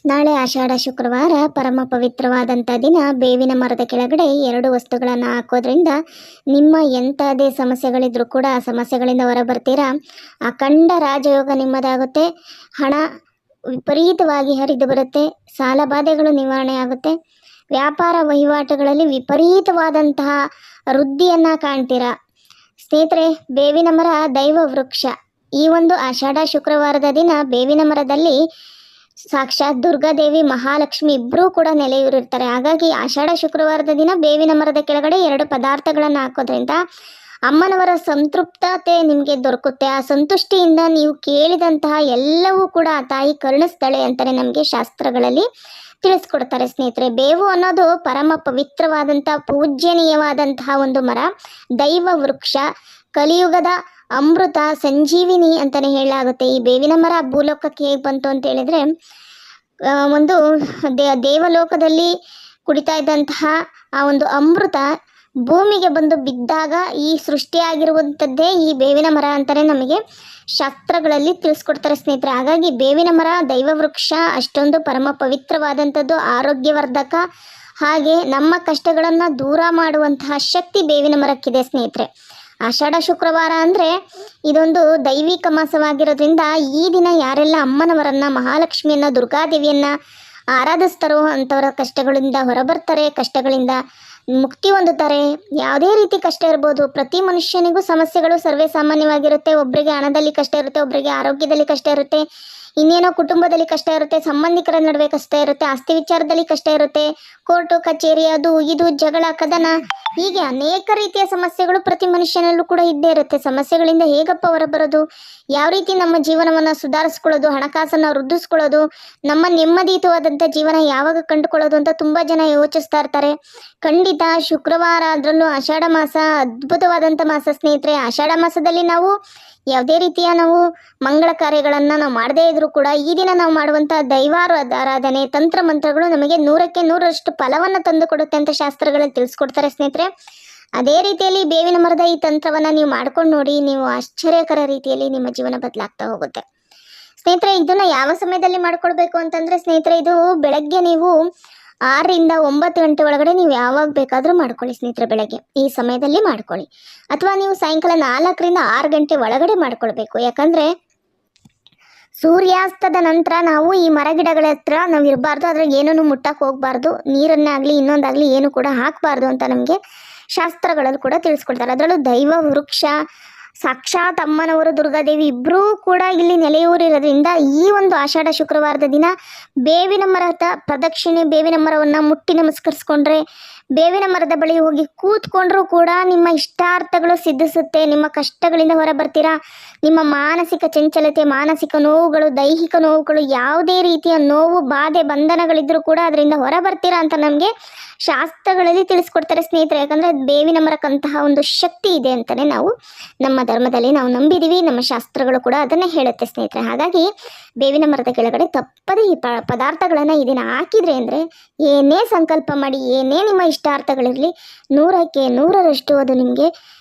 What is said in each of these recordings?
ನಾಳೆ ಆಷಾಢ ಶುಕ್ರವಾರ ಪರಮ ಪವಿತ್ರವಾದಂಥ ದಿನ. ಬೇವಿನ ಮರದ ಕೆಳಗಡೆ 2 ವಸ್ತುಗಳನ್ನು ಹಾಕೋದ್ರಿಂದ ನಿಮ್ಮ ಎಂಥದೇ ಸಮಸ್ಯೆಗಳಿದ್ರೂ ಕೂಡ ಆ ಸಮಸ್ಯೆಗಳಿಂದ ಹೊರಬರ್ತೀರಾ. ಅಖಂಡ ರಾಜಯೋಗ ನಿಮ್ಮದಾಗುತ್ತೆ. ಹಣ ವಿಪರೀತವಾಗಿ ಹರಿದು ಬರುತ್ತೆ. ಸಾಲ ಬಾಧೆಗಳು ನಿವಾರಣೆ ಆಗುತ್ತೆ. ವ್ಯಾಪಾರ ವಹಿವಾಟುಗಳಲ್ಲಿ ವಿಪರೀತವಾದಂತಹ ವೃದ್ಧಿಯನ್ನು ಕಾಣ್ತೀರಾ. ಸ್ನೇಹಿತರೆ, ಬೇವಿನ ಮರ ದೈವ ವೃಕ್ಷ. ಈ ಒಂದು ಆಷಾಢ ಶುಕ್ರವಾರದ ದಿನ ಬೇವಿನ ಮರದಲ್ಲಿ ಸಾಕ್ಷಾತ್ ದುರ್ಗಾದೇವಿ, ಮಹಾಲಕ್ಷ್ಮಿ ಇಬ್ಬರೂ ಕೂಡ ನೆಲೆಯೂರಿರ್ತಾರೆ. ಹಾಗಾಗಿ ಆಷಾಢ ಶುಕ್ರವಾರದ ದಿನ ಬೇವಿನ ಮರದ ಕೆಳಗಡೆ 2 ಪದಾರ್ಥಗಳನ್ನು ಹಾಕೋದ್ರಿಂದ ಅಮ್ಮನವರ ಸಂತೃಪ್ತತೆ ನಿಮಗೆ ದೊರಕುತ್ತೆ. ಆ ಸಂತುಷ್ಟಿಯಿಂದ ನೀವು ಕೇಳಿದಂತಹ ಎಲ್ಲವೂ ಕೂಡ ಆ ತಾಯಿ ಕರುಣಿಸ್ತಾಳೆ ಅಂತಾರೆ ನಮಗೆ ಶಾಸ್ತ್ರಗಳಲ್ಲಿ ತಿಳಿಸ್ಕೊಡ್ತಾರೆ. ಸ್ನೇಹಿತರೆ, ಬೇವು ಅನ್ನೋದು ಪರಮ ಪವಿತ್ರವಾದಂಥ ಪೂಜ್ಯನೀಯವಾದಂತಹ ಒಂದು ಮರ, ದೈವ ವೃಕ್ಷ, ಕಲಿಯುಗದ ಅಮೃತ, ಸಂಜೀವಿನಿ ಅಂತಲೇ ಹೇಳಲಾಗುತ್ತೆ. ಈ ಬೇವಿನ ಮರ ಭೂಲೋಕಕ್ಕೆ ಹೇಗೆ ಬಂತು ಅಂತ ಹೇಳಿದರೆ, ಒಂದು ದೇವಲೋಕದಲ್ಲಿ ಕುಡಿತಾ ಇದ್ದಂತಹ ಆ ಒಂದು ಅಮೃತ ಭೂಮಿಗೆ ಬಂದು ಬಿದ್ದಾಗ ಈ ಸೃಷ್ಟಿಯಾಗಿರುವಂಥದ್ದೇ ಈ ಬೇವಿನ ಮರ ಅಂತಲೇ ನಮಗೆ ಶಾಸ್ತ್ರಗಳಲ್ಲಿ ತಿಳಿಸ್ಕೊಡ್ತಾರೆ ಸ್ನೇಹಿತರೆ. ಹಾಗಾಗಿ ಬೇವಿನ ಮರ ದೈವ ವೃಕ್ಷ ಅಷ್ಟೊಂದು ಪರಮ ಪವಿತ್ರವಾದಂಥದ್ದು, ಆರೋಗ್ಯವರ್ಧಕ, ಹಾಗೆ ನಮ್ಮ ಕಷ್ಟಗಳನ್ನು ದೂರ ಮಾಡುವಂತಹ ಶಕ್ತಿ ಬೇವಿನ ಮರಕ್ಕಿದೆ ಸ್ನೇಹಿತರೆ. ಆಷಾಢ ಶುಕ್ರವಾರ ಅಂದರೆ ಇದೊಂದು ದೈವಿಕ ಮಾಸವಾಗಿರೋದ್ರಿಂದ ಈ ದಿನ ಯಾರೆಲ್ಲ ಅಮ್ಮನವರನ್ನು, ಮಹಾಲಕ್ಷ್ಮಿಯನ್ನು, ದುರ್ಗಾದೇವಿಯನ್ನು ಆರಾಧಿಸ್ತಾರೋ ಅಂಥವರ ಕಷ್ಟಗಳಿಂದ ಹೊರಬರ್ತಾರೆ, ಕಷ್ಟಗಳಿಂದ ಮುಕ್ತಿ ಹೊಂದುತ್ತಾರೆ. ಯಾವುದೇ ರೀತಿ ಕಷ್ಟ ಇರ್ಬೋದು, ಪ್ರತಿ ಮನುಷ್ಯನಿಗೂ ಸಮಸ್ಯೆಗಳು ಸರ್ವೇ ಸಾಮಾನ್ಯವಾಗಿರುತ್ತೆ. ಒಬ್ಬರಿಗೆ ಹಣದಲ್ಲಿ ಕಷ್ಟ ಇರುತ್ತೆ, ಒಬ್ಬರಿಗೆ ಆರೋಗ್ಯದಲ್ಲಿ ಕಷ್ಟ ಇರುತ್ತೆ, ಇನ್ನೇನೋ ಕುಟುಂಬದಲ್ಲಿ ಕಷ್ಟ ಇರುತ್ತೆ, ಸಂಬಂಧಿಕರ ನಡುವೆ ಕಷ್ಟ ಇರುತ್ತೆ, ಆಸ್ತಿ ವಿಚಾರದಲ್ಲಿ ಕಷ್ಟ ಇರುತ್ತೆ, ಕೋರ್ಟು ಕಚೇರಿ ಅದು ಇದು ಜಗಳ ಕದನ, ಹೀಗೆ ಅನೇಕ ರೀತಿಯ ಸಮಸ್ಯೆಗಳು ಪ್ರತಿ ಮನುಷ್ಯನಲ್ಲೂ ಕೂಡ ಇದ್ದೇ ಇರುತ್ತೆ. ಸಮಸ್ಯೆಗಳಿಂದ ಹೇಗಪ್ಪ ಹೊರಬರೋದು, ಯಾವ ರೀತಿ ನಮ್ಮ ಜೀವನವನ್ನು ಸುಧಾರಿಸ್ಕೊಳ್ಳೋದು, ಹಣಕಾಸನ್ನು ವೃದ್ಧಿಸ್ಕೊಳ್ಳೋದು, ನಮ್ಮ ನೆಮ್ಮದಿಯುತವಾದಂಥ ಜೀವನ ಯಾವಾಗ ಕಂಡುಕೊಳ್ಳೋದು ಅಂತ ತುಂಬ ಜನ ಯೋಚಿಸ್ತಾ ಇರ್ತಾರೆ. ಖಂಡಿತ ಶುಕ್ರವಾರ, ಅದರಲ್ಲೂ ಆಷಾಢ ಮಾಸ ಅದ್ಭುತವಾದಂಥ ಮಾಸ ಸ್ನೇಹಿತರೆ. ಆಷಾಢ ಮಾಸದಲ್ಲಿ ನಾವು ಯಾವುದೇ ರೀತಿಯ ಮಂಗಳ ಕಾರ್ಯಗಳನ್ನು ನಾವು ಮಾಡದೇ ಇದ್ರೂ ಕೂಡ ಈ ದಿನ ನಾವು ಮಾಡುವಂಥ ದೈವಾರಾಧನೆ, ತಂತ್ರ ಮಂತ್ರಗಳು ನಮಗೆ 100ಕ್ಕೆ 100ರಷ್ಟು ಫಲವನ್ನು ತಂದು ಕೊಡುತ್ತೆ ಅಂತ ಶಾಸ್ತ್ರಗಳಲ್ಲಿ ತಿಳಿಸ್ಕೊಡ್ತಾರೆ ಸ್ನೇಹಿತರೆ. ಅದೇ ರೀತಿಯಲ್ಲಿ ಬೇವಿನ ಮರದ ಈ ತಂತ್ರವನ್ನು ನೀವು ಮಾಡ್ಕೊಂಡು ನೋಡಿ, ನೀವು ಆಶ್ಚರ್ಯಕರ ರೀತಿಯಲ್ಲಿ ನಿಮ್ಮ ಜೀವನ ಬದಲಾಗ್ತಾ ಹೋಗುತ್ತೆ ಸ್ನೇಹಿತರೆ. ಇದನ್ನು ಯಾವ ಸಮಯದಲ್ಲಿ ಮಾಡ್ಕೊಳ್ಬೇಕು ಅಂತಂದರೆ ಸ್ನೇಹಿತರೆ, ಇದು ಬೆಳಗ್ಗೆ ನೀವು 6ರಿಂದ 9 ಗಂಟೆ ಒಳಗಡೆ ನೀವು ಯಾವಾಗ ಬೇಕಾದರೂ ಮಾಡ್ಕೊಳ್ಳಿ ಸ್ನೇಹಿತರೆ. ಬೆಳಗ್ಗೆ ಈ ಸಮಯದಲ್ಲಿ ಮಾಡ್ಕೊಳ್ಳಿ, ಅಥವಾ ನೀವು ಸಾಯಂಕಾಲ 4ರಿಂದ 6 ಗಂಟೆ ಒಳಗಡೆ ಮಾಡ್ಕೊಳ್ಬೇಕು. ಯಾಕಂದರೆ ಸೂರ್ಯಾಸ್ತದ ನಂತರ ನಾವು ಈ ಮರಗಿಡಗಳ ಹತ್ರ ನಾವು ಇರಬಾರ್ದು, ಅದ್ರಾಗ ಏನೂ ಮುಟ್ಟಕ್ಕೆ ಹೋಗಬಾರ್ದು, ನೀರನ್ನಾಗಲಿ ಇನ್ನೊಂದಾಗಲಿ ಏನು ಕೂಡ ಹಾಕಬಾರ್ದು ಅಂತ ನಮಗೆ ಶಾಸ್ತ್ರಗಳಲ್ಲಿ ಕೂಡ ತಿಳಿಸ್ಕೊಡ್ತಾರೆ. ಅದರಲ್ಲೂ ದೈವ ವೃಕ್ಷ ಸಾಕ್ಷಾತ್ ಅಮ್ಮನವರು, ದುರ್ಗಾದೇವಿ ಇಬ್ಬರೂ ಕೂಡ ಇಲ್ಲಿ ನೆಲೆಯೂರಿರೋದ್ರಿಂದ ಈ ಒಂದು ಆಷಾಢ ಶುಕ್ರವಾರದ ದಿನ ಬೇವಿನ ಮರದ ಪ್ರದಕ್ಷಿಣೆ, ಬೇವಿನ ಮರವನ್ನು ಮುಟ್ಟಿ ನಮಸ್ಕರಿಸ್ಕೊಂಡ್ರೆ, ಬೇವಿನ ಮರದ ಬಳಿ ಹೋಗಿ ಕೂತ್ಕೊಂಡ್ರೂ ಕೂಡ ನಿಮ್ಮ ಇಷ್ಟಾರ್ಥಗಳು ಸಿದ್ಧಿಸುತ್ತೆ. ನಿಮ್ಮ ಕಷ್ಟಗಳಿಂದ ಹೊರ ಬರ್ತೀರಾ. ನಿಮ್ಮ ಮಾನಸಿಕ ಚಂಚಲತೆ, ಮಾನಸಿಕ ನೋವುಗಳು, ದೈಹಿಕ ನೋವುಗಳು, ಯಾವುದೇ ರೀತಿಯ ನೋವು, ಬಾಧೆ, ಬಂಧನಗಳಿದ್ರೂ ಕೂಡ ಅದರಿಂದ ಹೊರ ಬರ್ತೀರಾ ಅಂತ ನಮಗೆ ಶಾಸ್ತ್ರಗಳಲ್ಲಿ ತಿಳಿಸ್ಕೊಡ್ತಾರೆ ಸ್ನೇಹಿತರೆ. ಯಾಕಂದರೆ ಬೇವಿನ ಮರಕ್ಕಂತಹ ಒಂದು ಶಕ್ತಿ ಇದೆ ಅಂತಲೇ ನಾವು ನಮ್ಮ ಧರ್ಮದಲ್ಲಿ ನಾವು ನಂಬಿದ್ದೀವಿ. ನಮ್ಮ ಶಾಸ್ತ್ರಗಳು ಕೂಡ ಅದನ್ನೇ ಹೇಳುತ್ತೆ ಸ್ನೇಹಿತರೆ. ಹಾಗಾಗಿ ಬೇವಿನ ಮರದ ಕೆಳಗಡೆ ತಪ್ಪದೇ ಈ ಪದಾರ್ಥಗಳನ್ನು ಈ ದಿನ ಹಾಕಿದರೆ ಅಂದರೆ, ಏನೇ ಸಂಕಲ್ಪ ಮಾಡಿ, ಏನೇ ನಿಮ್ಮ ಇಷ್ಟಾರ್ಥಗಳಿರಲಿ, 100ಕ್ಕೆ 100ರಷ್ಟು ಅದು ನಿಮಗೆ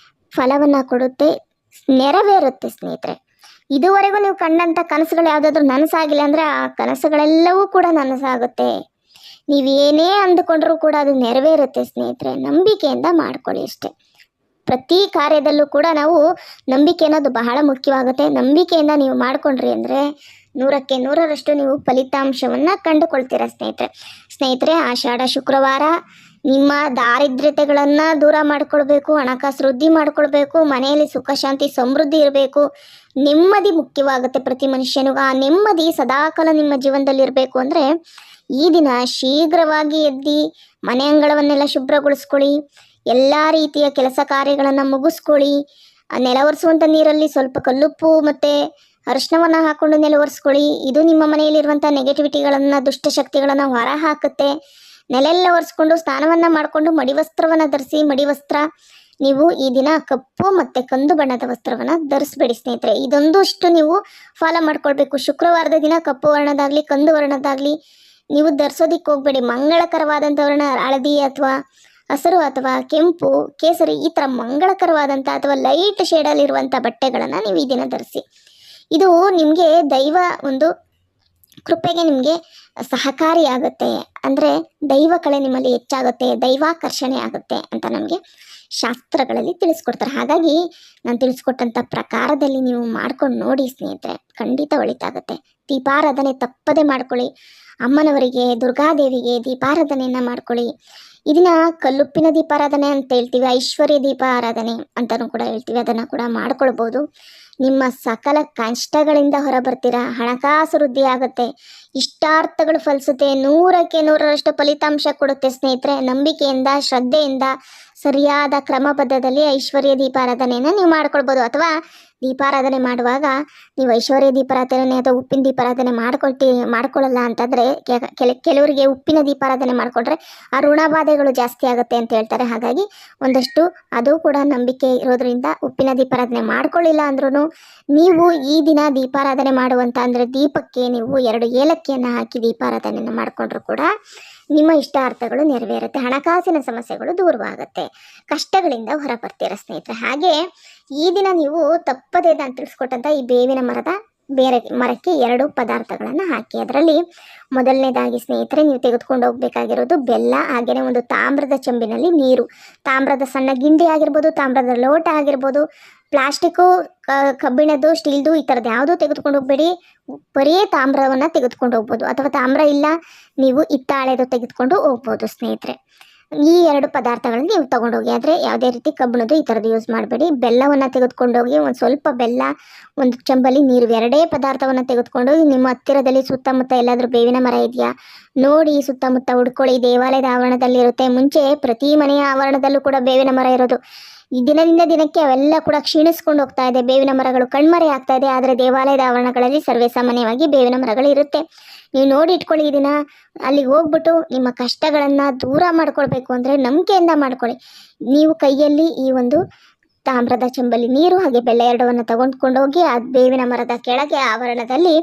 ಫಲವನ್ನು ಕೊಡುತ್ತೆ, ನೆರವೇರುತ್ತೆ ಸ್ನೇಹಿತರೆ. ಇದುವರೆಗೂ ನೀವು ಕಂಡಂಥ ಕನಸುಗಳು ಯಾವುದಾದ್ರೂ ನನಸಾಗಿಲ್ಲ ಅಂದರೆ ಆ ಕನಸುಗಳೆಲ್ಲವೂ ಕೂಡ ನನಸಾಗುತ್ತೆ. ನೀವು ಏನೇ ಅಂದುಕೊಂಡ್ರೂ ಕೂಡ ಅದು ನೆರವೇರುತ್ತೆ ಸ್ನೇಹಿತರೆ. ನಂಬಿಕೆಯಿಂದ ಮಾಡ್ಕೊಳ್ಳಿ ಅಷ್ಟೇ. ಪ್ರತಿ ಕಾರ್ಯದಲ್ಲೂ ಕೂಡ ನಾವು ನಂಬಿಕೆ ಅನ್ನೋದು ಬಹಳ ಮುಖ್ಯವಾಗುತ್ತೆ. ನಂಬಿಕೆಯಿಂದ ನೀವು ಮಾಡಿಕೊಂಡ್ರಿ ಅಂದರೆ 100ಕ್ಕೆ 100ರಷ್ಟು ನೀವು ಫಲಿತಾಂಶವನ್ನು ಕಂಡುಕೊಳ್ತೀರಾ ಸ್ನೇಹಿತರೆ. ಆಷಾಢ ಶುಕ್ರವಾರ ನಿಮ್ಮ ದಾರಿದ್ರ್ಯತೆಗಳನ್ನು ದೂರ ಮಾಡಿಕೊಳ್ಬೇಕು, ಹಣಕಾಸು ವೃದ್ಧಿ ಮಾಡಿಕೊಳ್ಬೇಕು, ಮನೆಯಲ್ಲಿ ಸುಖ ಶಾಂತಿ ಸಮೃದ್ಧಿ ಇರಬೇಕು, ನೆಮ್ಮದಿ ಮುಖ್ಯವಾಗುತ್ತೆ ಪ್ರತಿ ಮನುಷ್ಯನಿಗೂ. ಆ ನೆಮ್ಮದಿ ಸದಾಕಾಲ ನಿಮ್ಮ ಜೀವನದಲ್ಲಿ ಇರಬೇಕು ಅಂದರೆ ಈ ದಿನ ಶೀಘ್ರವಾಗಿ ಎದ್ದು ಮನೆ ಅಂಗಳವನ್ನೆಲ್ಲ ಶುಭ್ರಗೊಳಿಸ್ಕೊಳ್ಳಿ, ಎಲ್ಲ ರೀತಿಯ ಕೆಲಸ ಕಾರ್ಯಗಳನ್ನು ಮುಗಿಸ್ಕೊಳ್ಳಿ. ನೆಲ ಒರೆಸುವಂಥ ನೀರಲ್ಲಿ ಸ್ವಲ್ಪ ಕಲ್ಲುಪ್ಪು ಮತ್ತು ಅರಿಶಿನವನ್ನು ಹಾಕ್ಕೊಂಡು ನೆಲ ಒರೆಸ್ಕೊಳ್ಳಿ. ಇದು ನಿಮ್ಮ ಮನೆಯಲ್ಲಿರುವಂಥ ನೆಗೆಟಿವಿಟಿಗಳನ್ನು, ದುಷ್ಟಶಕ್ತಿಗಳನ್ನು ಹೊರ ಹಾಕುತ್ತೆ. ನೆಲೆಲ್ಲ ಒರೆಸ್ಕೊಂಡು ಸ್ನಾನವನ್ನು ಮಾಡಿಕೊಂಡು ಮಡಿವಸ್ತ್ರವನ್ನು ಧರಿಸಿ. ಮಡಿವಸ್ತ್ರ ನೀವು ಈ ದಿನ ಕಪ್ಪು ಮತ್ತು ಕಂದು ಬಣ್ಣದ ವಸ್ತ್ರವನ್ನು ಧರಿಸ್ಬೇಡಿ ಸ್ನೇಹಿತರೆ. ಇದೊಂದಷ್ಟು ನೀವು ಫಾಲೋ ಮಾಡ್ಕೊಳ್ಬೇಕು. ಶುಕ್ರವಾರದ ದಿನ ಕಪ್ಪು ವರ್ಣದಾಗಲಿ ಕಂದು ವರ್ಣದಾಗಲಿ ನೀವು ಧರಿಸೋದಿಕ್ಕೆ ಹೋಗಬೇಡಿ. ಮಂಗಳಕರವಾದಂಥ ವರ್ಣ ಹಳದಿ ಅಥವಾ ಹಸಿರು ಅಥವಾ ಕೆಂಪು, ಕೇಸರಿ, ಈ ಥರ ಮಂಗಳಕರವಾದಂಥ ಅಥವಾ ಲೈಟ್ ಶೇಡಲ್ಲಿರುವಂಥ ಬಟ್ಟೆಗಳನ್ನು ನೀವು ಈ ದಿನ ಧರಿಸಿ. ಇದು ನಿಮಗೆ ದೈವ ಒಂದು ಕೃಪೆಗೆ ನಿಮಗೆ ಸಹಕಾರಿಯಾಗುತ್ತೆ. ಅಂದರೆ ದೈವ ಕಳೆ ನಿಮ್ಮಲ್ಲಿ ಹೆಚ್ಚಾಗುತ್ತೆ, ದೈವಾಕರ್ಷಣೆ ಆಗುತ್ತೆ ಅಂತ ನಮಗೆ ಶಾಸ್ತ್ರಗಳಲ್ಲಿ ತಿಳಿಸ್ಕೊಡ್ತಾರೆ. ಹಾಗಾಗಿ ನಾನು ತಿಳಿಸ್ಕೊಟ್ಟಂಥ ಪ್ರಕಾರದಲ್ಲಿ ನೀವು ಮಾಡ್ಕೊಂಡು ನೋಡಿ ಸ್ನೇಹಿತರೆ, ಖಂಡಿತ ಒಳಿತಾಗುತ್ತೆ. ದೀಪಾರಾಧನೆ ತಪ್ಪದೆ ಮಾಡ್ಕೊಳ್ಳಿ. ಅಮ್ಮನವರಿಗೆ, ದುರ್ಗಾದೇವಿಗೆ ದೀಪಾರಾಧನೆಯನ್ನು ಮಾಡ್ಕೊಳ್ಳಿ. ಇದನ್ನ ಕಲ್ಲುಪ್ಪಿನ ದೀಪಾರಾಧನೆ ಅಂತ ಹೇಳ್ತೀವಿ, ಐಶ್ವರ್ಯ ದೀಪಾರಾಧನೆ ಅಂತಲೂ ಕೂಡ ಹೇಳ್ತೀವಿ. ಅದನ್ನು ಕೂಡ ಮಾಡ್ಕೊಳ್ಬೋದು. ನಿಮ್ಮ ಸಕಲ ಕಷ್ಟಗಳಿಂದ ಹೊರಬರ್ತೀರಾ, ಹಣಕಾಸು ವೃದ್ಧಿ ಆಗುತ್ತೆ, ಇಷ್ಟಾರ್ಥಗಳು ಫಲಿಸುತ್ತೆ, 100ಕ್ಕೆ 100ರಷ್ಟು ಫಲಿತಾಂಶ ಕೊಡುತ್ತೆ ಸ್ನೇಹಿತರೆ. ನಂಬಿಕೆಯಿಂದ, ಶ್ರದ್ಧೆಯಿಂದ, ಸರಿಯಾದ ಕ್ರಮಬದ್ಧದಲ್ಲಿ ಐಶ್ವರ್ಯ ದೀಪಾರಾಧನೆಯನ್ನು ನೀವು ಮಾಡ್ಕೊಳ್ಬೋದು. ಅಥವಾ ದೀಪಾರಾಧನೆ ಮಾಡುವಾಗ ನೀವು ಐಶ್ವರ್ಯ ದೀಪಾರಾಧನೆ ಅಥವಾ ಉಪ್ಪಿನ ದೀಪಾರಾಧನೆ ಮಾಡ್ಕೊಳ್ಳಲ್ಲ ಅಂತಂದರೆ, ಕೆಲವರಿಗೆ ಉಪ್ಪಿನ ದೀಪಾರಾಧನೆ ಮಾಡಿಕೊಂಡ್ರೆ ಆ ಋಣಬಾಧೆಗಳು ಜಾಸ್ತಿ ಆಗುತ್ತೆ ಅಂತ ಹೇಳ್ತಾರೆ. ಹಾಗಾಗಿ ಒಂದಷ್ಟು ಅದು ಕೂಡ ನಂಬಿಕೆ ಇರೋದ್ರಿಂದ ಉಪ್ಪಿನ ದೀಪಾರಾಧನೆ ಮಾಡ್ಕೊಳ್ಳಿಲ್ಲ ಅಂದ್ರೂ ನೀವು ಈ ದಿನ ದೀಪಾರಾಧನೆ ಮಾಡುವಂಥ, ಅಂದರೆ ದೀಪಕ್ಕೆ ನೀವು 2 ಏಲಕ್ಕಿಯನ್ನು ಹಾಕಿ ದೀಪಾರಾಧನೆಯನ್ನು ಮಾಡಿಕೊಂಡ್ರು ಕೂಡ ನಿಮ್ಮ ಇಷ್ಟಾರ್ಥಗಳು ನೆರವೇರುತ್ತೆ, ಹಣಕಾಸಿನ ಸಮಸ್ಯೆಗಳು ದೂರವಾಗುತ್ತೆ, ಕಷ್ಟಗಳಿಂದ ಹೊರಬರ್ತೀರ ಸ್ನೇಹಿತರೆ. ಹಾಗೆ ಈ ದಿನ ನೀವು ತಪ್ಪದೇ ನಾನು ತಿಳಿಸ್ಕೊಟ್ಟಂಥ ಈ ಬೇವಿನ ಮರಕ್ಕೆ 2 ಪದಾರ್ಥಗಳನ್ನು ಹಾಕಿ, ಅದರಲ್ಲಿ ಮೊದಲನೇದಾಗಿ ಸ್ನೇಹಿತರೆ ನೀವು ತೆಗೆದುಕೊಂಡು ಹೋಗಬೇಕಾಗಿರೋದು ಬೆಲ್ಲ, ಹಾಗೆಯೇ ಒಂದು ತಾಮ್ರದ ಚೆಂಬಿನಲ್ಲಿ ನೀರು. ತಾಮ್ರದ ಸಣ್ಣ ಗಿಂಡಿ ಆಗಿರ್ಬೋದು, ತಾಮ್ರದ ಲೋಟ ಆಗಿರ್ಬೋದು, ಪ್ಲಾಸ್ಟಿಕ್ಕು, ಕಬ್ಬಿಣದ್ದು, ಸ್ಟೀಲ್ದು ಈ ಥರದ್ದು ಯಾವುದೂ ತೆಗೆದುಕೊಂಡು ಹೋಗಬೇಡಿ. ಬರೀ ತಾಮ್ರವನ್ನು ತೆಗೆದುಕೊಂಡು ಹೋಗ್ಬೋದು, ಅಥವಾ ತಾಮ್ರ ಇಲ್ಲ ನೀವು ಹಿತ್ತಾಳೆದು ತೆಗೆದುಕೊಂಡು ಹೋಗ್ಬೋದು ಸ್ನೇಹಿತರೆ. ಈ 2 ಪದಾರ್ಥಗಳನ್ನು ನೀವು ತೊಗೊಂಡೋಗಿ, ಆದರೆ ಯಾವುದೇ ರೀತಿ ಕಬ್ಬಿಣದ್ದು ಈ ಥರದ್ದು ಯೂಸ್ ಮಾಡಬೇಡಿ. ಬೆಲ್ಲವನ್ನು ತೆಗೆದುಕೊಂಡೋಗಿ, ಒಂದು ಸ್ವಲ್ಪ ಬೆಲ್ಲ, ಒಂದು ಚಂಬಲಿ ನೀರು, 2 ಪದಾರ್ಥವನ್ನು ತೆಗೆದುಕೊಂಡೋಗಿ ನಿಮ್ಮ ಹತ್ತಿರದಲ್ಲಿ ಸುತ್ತಮುತ್ತ ಎಲ್ಲಾದರೂ ಬೇವಿನ ಮರ ಇದೆಯಾ ನೋಡಿ, ಸುತ್ತಮುತ್ತ ಹುಡ್ಕೊಳ್ಳಿ. ದೇವಾಲಯದ ಆವರಣದಲ್ಲಿ ಇರುತ್ತೆ, ಮುಂಚೆ ಪ್ರತಿ ಮನೆಯ ಆವರಣದಲ್ಲೂ ಕೂಡ ಬೇವಿನ ಮರ ಇರೋದು. ಈ ದಿನದಿಂದ ದಿನಕ್ಕೆ ಅವೆಲ್ಲ ಕೂಡ ಕ್ಷೀಣಿಸ್ಕೊಂಡು ಹೋಗ್ತಾ ಇದೆ, ಬೇವಿನ ಮರಗಳು ಕಣ್ಮರೆ ಆಗ್ತಾ ಇದೆ. ಆದರೆ ದೇವಾಲಯದ ಆವರಣಗಳಲ್ಲಿ ಸರ್ವೇ ಸಾಮಾನ್ಯವಾಗಿ ಬೇವಿನ ಮರಗಳು ಇರುತ್ತೆ. ನೀವು ನೋಡಿ ಇಟ್ಕೊಳ್ಳಿ. ಈ ದಿನ ಅಲ್ಲಿಗೆ ಹೋಗ್ಬಿಟ್ಟು ನಿಮ್ಮ ಕಷ್ಟಗಳನ್ನು ದೂರ ಮಾಡ್ಕೊಳ್ಬೇಕು ಅಂದರೆ ನಂಬಿಕೆಯಿಂದ ಮಾಡ್ಕೊಳ್ಳಿ. ನೀವು ಕೈಯಲ್ಲಿ ಈ ಒಂದು ತಾಮ್ರದ ಚೆಂಬಲ್ಲಿ ನೀರು ಹಾಗೆ ಬೆಲ್ಲ 2ವನ್ನು ತಗೊಂಡ್ಕೊಂಡು ಹೋಗಿ ಆ ಬೇವಿನ ಮರದ ಕೆಳಗೆ ಆವರಣದಲ್ಲಿ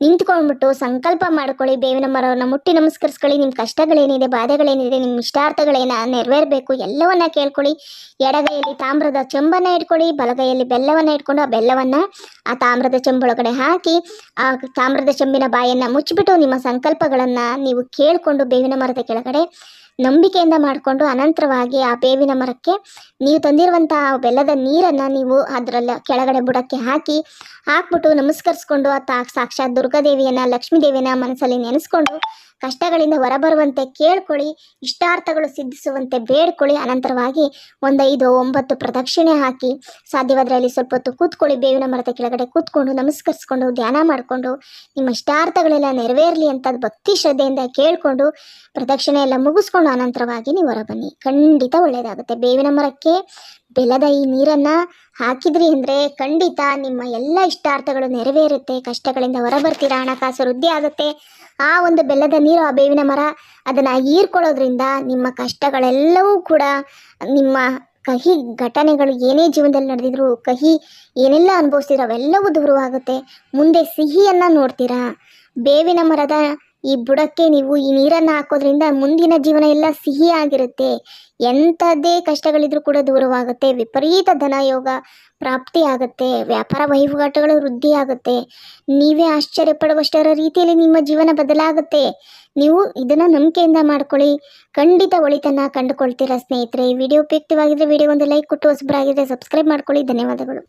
ನಿಂತ್ಕೊಂಡ್ಬಿಟ್ಟು ಸಂಕಲ್ಪ ಮಾಡ್ಕೊಳ್ಳಿ. ಬೇವಿನ ಮರವನ್ನು ಮುಟ್ಟಿ ನಮಸ್ಕರಿಸ್ಕೊಳ್ಳಿ. ನಿಮ್ಮ ಕಷ್ಟಗಳೇನಿದೆ, ಬಾಧೆಗಳೇನಿದೆ, ನಿಮ್ಮ ಇಷ್ಟಾರ್ಥಗಳೇನ ನೆರವೇರಬೇಕು ಎಲ್ಲವನ್ನ ಕೇಳ್ಕೊಳ್ಳಿ. ಎಡಗೈಯಲ್ಲಿ ತಾಮ್ರದ ಚೆಂಬನ್ನು ಇಟ್ಕೊಳ್ಳಿ, ಬಲಗೈಯಲ್ಲಿ ಬೆಲ್ಲವನ್ನು ಇಟ್ಕೊಂಡು ಆ ಬೆಲ್ಲವನ್ನು ಆ ತಾಮ್ರದ ಚೆಂಬೊಳಗಡೆ ಹಾಕಿ ಆ ತಾಮ್ರದ ಚೆಂಬಿನ ಬಾಯನ್ನು ಮುಚ್ಚಿಬಿಟ್ಟು ನಿಮ್ಮ ಸಂಕಲ್ಪಗಳನ್ನು ನೀವು ಕೇಳಿಕೊಂಡು ಬೇವಿನ ಮರದ ಕೆಳಗಡೆ ನಂಬಿಕೆಯಿಂದ ಮಾಡಿಕೊಂಡು ಅನಂತರವಾಗಿ ಆ ಬೇವಿನ ಮರಕ್ಕೆ ನೀವು ತಂದಿರುವಂಥ ಬೆಲ್ಲದ ನೀರನ್ನು ನೀವು ಅದರಲ್ಲ ಕೆಳಗಡೆ ಬುಡಕ್ಕೆ ಹಾಕ್ಬಿಟ್ಟು ನಮಸ್ಕರಿಸ್ಕೊಂಡು ಸಾಕ್ಷಾತ್ ದುರ್ಗಾದೇವಿಯನ್ನು, ಲಕ್ಷ್ಮೀ ದೇವಿಯನ್ನು ಮನಸ್ಸಲ್ಲಿ ನೆನೆಸ್ಕೊಂಡು ಕಷ್ಟಗಳಿಂದ ಹೊರಬರುವಂತೆ ಕೇಳ್ಕೊಳ್ಳಿ, ಇಷ್ಟಾರ್ಥಗಳು ಸಿದ್ಧಿಸುವಂತೆ ಬೇಡ್ಕೊಳ್ಳಿ. ಅನಂತರವಾಗಿ 1 5 9 ಪ್ರದಕ್ಷಿಣೆ ಹಾಕಿ ಸಾಧ್ಯವಾದರೆ ಅಲ್ಲಿ ಸ್ವಲ್ಪ ಹೊತ್ತು ಕೂತ್ಕೊಳ್ಳಿ. ಬೇವಿನ ಮರದ ಕೆಳಗಡೆ ಕೂತ್ಕೊಂಡು ನಮಸ್ಕರಿಸ್ಕೊಂಡು ಧ್ಯಾನ ಮಾಡಿಕೊಂಡು ನಿಮ್ಮ ಇಷ್ಟಾರ್ಥಗಳೆಲ್ಲ ನೆರವೇರಲಿ ಅಂತ ಭಕ್ತಿ ಶ್ರದ್ಧೆಯಿಂದ ಕೇಳಿಕೊಂಡು ಪ್ರದಕ್ಷಿಣೆ ಎಲ್ಲ ಮುಗಿಸ್ಕೊಂಡು ಅನಂತರವಾಗಿ ನೀವು ಹೊರಬನ್ನಿ. ಖಂಡಿತ ಒಳ್ಳೆಯದಾಗುತ್ತೆ. ಬೇವಿನ ಮರಕ್ಕೆ ಬೆಲ್ಲದ ಈ ನೀರನ್ನು ಹಾಕಿದ್ರಿ ಅಂದರೆ ಖಂಡಿತ ನಿಮ್ಮ ಎಲ್ಲ ಇಷ್ಟಾರ್ಥಗಳು ನೆರವೇರುತ್ತೆ, ಕಷ್ಟಗಳಿಂದ ಹೊರಬರ್ತೀರಾ, ಹಣಕಾಸು ವೃದ್ಧಿ ಆಗುತ್ತೆ. ಆ ಒಂದು ಬೆಲ್ಲದ ನೀರು, ಆ ಬೇವಿನ ಮರ ಅದನ್ನು ಹೀರ್ಕೊಳ್ಳೋದ್ರಿಂದ ನಿಮ್ಮ ಕಷ್ಟಗಳೆಲ್ಲವೂ ಕೂಡ, ನಿಮ್ಮ ಕಹಿ ಘಟನೆಗಳು ಏನೇ ಜೀವನದಲ್ಲಿ ನಡೆದಿದ್ರು, ಕಹಿ ಏನೆಲ್ಲ ಅನುಭವಿಸ್ತೀರೋ ಅವೆಲ್ಲವೂ ದೂರವಾಗುತ್ತೆ. ಮುಂದೆ ಸಿಹಿಯನ್ನು ನೋಡ್ತೀರಾ. ಬೇವಿನ ಮರದ ಈ ಬುಡಕ್ಕೆ ನೀವು ಈ ನೀರನ್ನು ಹಾಕೋದ್ರಿಂದ ಮುಂದಿನ ಜೀವನ ಎಲ್ಲ ಸಿಹಿಯಾಗಿರುತ್ತೆ. ಎಂಥದ್ದೇ ಕಷ್ಟಗಳಿದ್ರೂ ಕೂಡ ದೂರವಾಗುತ್ತೆ. ವಿಪರೀತ ಧನಯೋಗ ಪ್ರಾಪ್ತಿ ಆಗುತ್ತೆ, ವ್ಯಾಪಾರ ವಹಿವಾಟುಗಳು ವೃದ್ಧಿ ಆಗುತ್ತೆ. ನೀವೇ ಆಶ್ಚರ್ಯಪಡುವಷ್ಟರ ರೀತಿಯಲ್ಲಿ ನಿಮ್ಮ ಜೀವನ ಬದಲಾಗುತ್ತೆ. ನೀವು ಇದನ್ನು ನಂಬಿಕೆಯಿಂದ ಮಾಡ್ಕೊಳ್ಳಿ, ಖಂಡಿತ ಒಳಿತನ್ನು ಕಂಡುಕೊಳ್ತೀರಾ ಸ್ನೇಹಿತರೆ. ಈ ವಿಡಿಯೋ ಉಪಯುಕ್ತವಾಗಿದ್ದರೆ ವಿಡಿಯೋ ಒಂದು ಲೈಕ್ ಕೊಟ್ಟು ಹೊಸಬರಾಗಿದ್ದರೆ ಸಬ್ಸ್ಕ್ರೈಬ್ ಮಾಡ್ಕೊಳ್ಳಿ. ಧನ್ಯವಾದಗಳು.